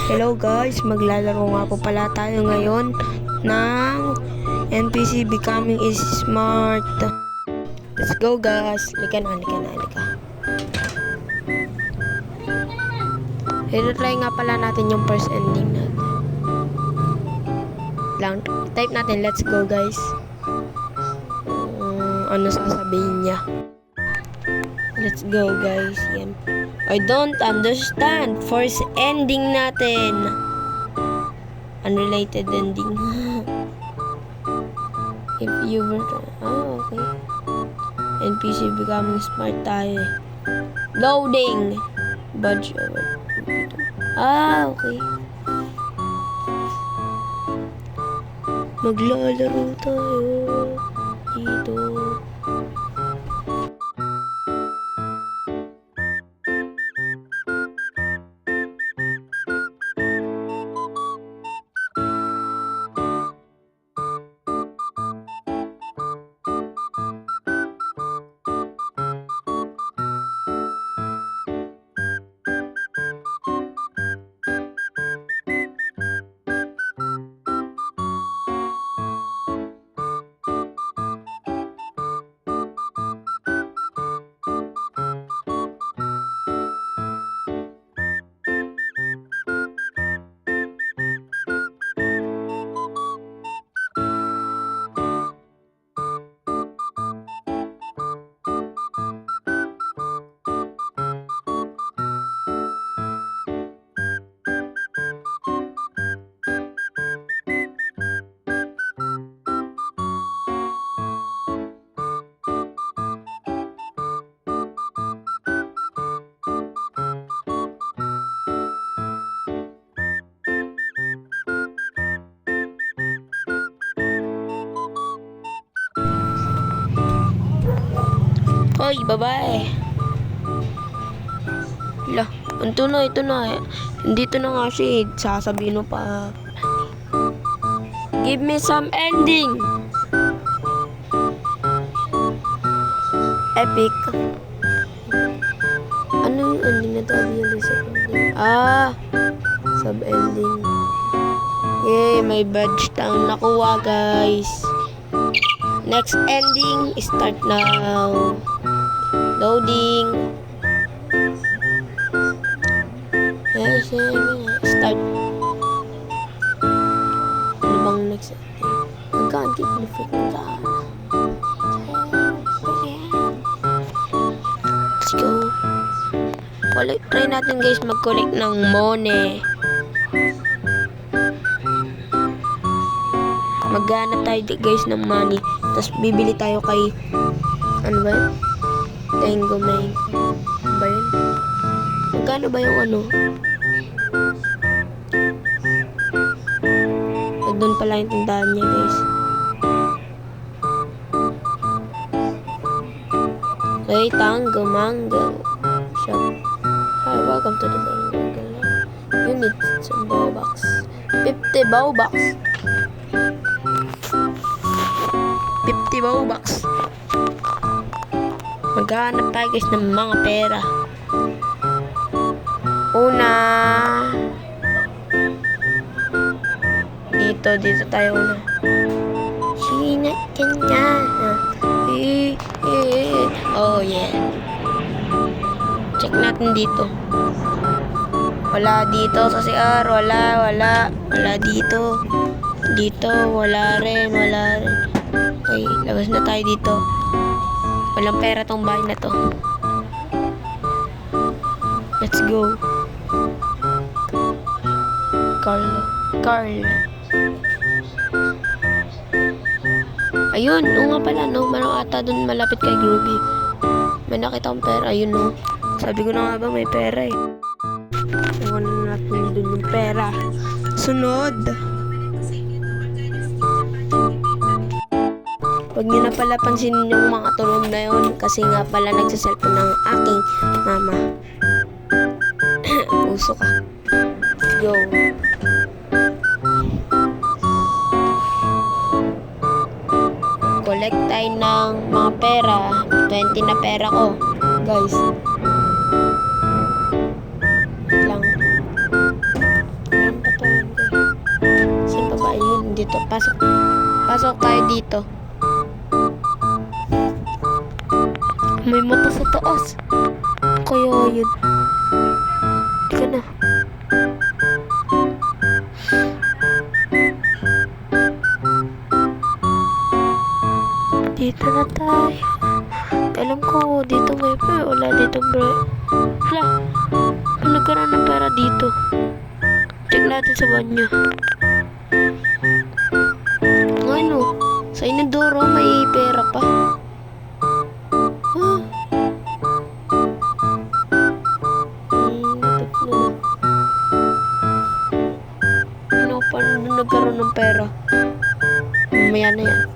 Hello guys, maglalaro nga po pala tayo ngayon ng NPC Becoming is Smart. Let's go guys. Halika na. I-try nga pala natin yung first ending natin. Type natin, let's go guys. Ano sasabihin niya? Let's go guys. Yan. I don't understand. First ending natin. Unrelated ending. If you were... okay. NPC Becoming Smart tayo. Loading. Budge over. Okay. Maglalaro tayo. Dito. Hoy, babae. Lah, ito na. Dito na nga siya. Sasabihin mo pa. Give me some ending. Epic. Ano yung ending na to? Sub-ending. Yay, may badge tayong nakuha, guys. Next ending, start now. Loading. Start. Ano bang next ending? Nagkaantik na freaking ka. Let's go. Try natin guys mag-collect ng money. Maghanap tayo guys ng money. Tapos bibili tayo kay ano ba yun? Tango Main. Ano ba yun? Magkano ba yung ano? Doon pala yung tindahan niya guys. Okay, Tango Mango Shop. Hi, welcome to the Tango Mango. You need some Bowbucks. 50 Bowbucks. 50 Bowbucks. Maghanap tayo guys ng mga pera. Una. Dito tayo una. Sinat ka niya. Oh yeah. Check natin dito. Wala dito sa CR. Wala dito. Dito, wala rin. Okay, labas na tayo dito. Walang pera tong bahay na to. Let's go. Carl. Ayun, nga pala, no? Marang ata dun malapit kay Groovy. May nakita akong pera, ayun, no? Sabi ko na nga ba, may pera, eh. Iwan na natin dun yung pera. Sunod. Huwag niyo na pala pansinin yung mga tunog na yun kasi nga pala nagsaselfon ng aking mama. Puso ka. Go. Collect tayo ng mga pera. 20 na pera ko. Guys. Wait lang. dito. Pasok. Pasok tayo dito. May mata sa taas. Kaya yun. Di ka na. Dito na tayo. Alam ko, dito may pera. Wala dito bro. Wala. Nagkaroon ng pera dito. Check natin sa banyo. Ano? Sa inodoro may pera pa. Huh? Ano pa nagkaroon ng pera? Mamaya na yan.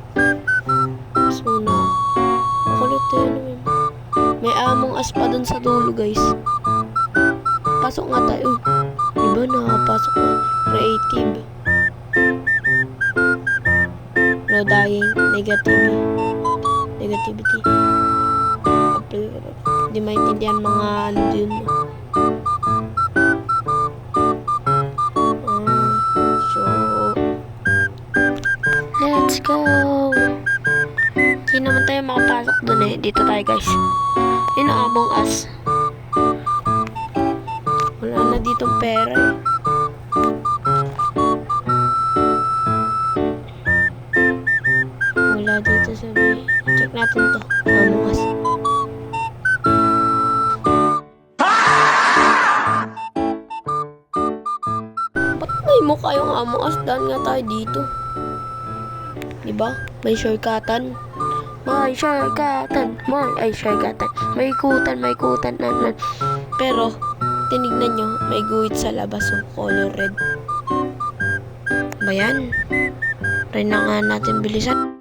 Mas muna. Kulit naman. May Among Us pa dun sa dulo guys. Pasok nga tayo. Diba nakapasok na? Creative. No dying. Negativity. Hindi maintindihan mga ano dun. So let's go. Hindi naman tayo makapasok dun eh. Dito tayo guys. Yun ang Among Us. Wala na ditong pera eh. Wala dito sa may. Check natin to. Among Us. Ba't may mukha yung Among Us? Dahil nga tayo dito. Diba? May shortcutan. May ikutan naman. Pero, tinignan nyo, may guhit sa labas yung color red. Ba yan? Try na nga natin bilisan.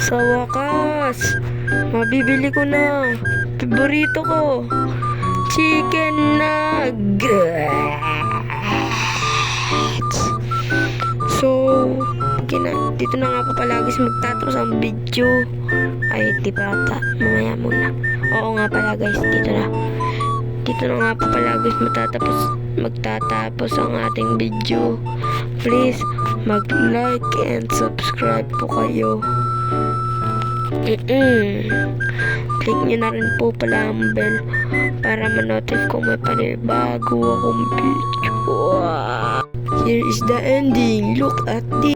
Sa wakas, mabibili ko na. Paborito ko. Chicken nuggets. So, dito na nga po palagi magtatapos ang video. Ay, di pa ata. Mamaya muna. Oo nga pala guys, dito na. Dito na nga po palagi magtatapos ang ating video. Please, mag-like and subscribe po kayo. Click nyo na rin po pala ang bell para ma-notify kung may panibago akong video. Here is the ending. Look at this.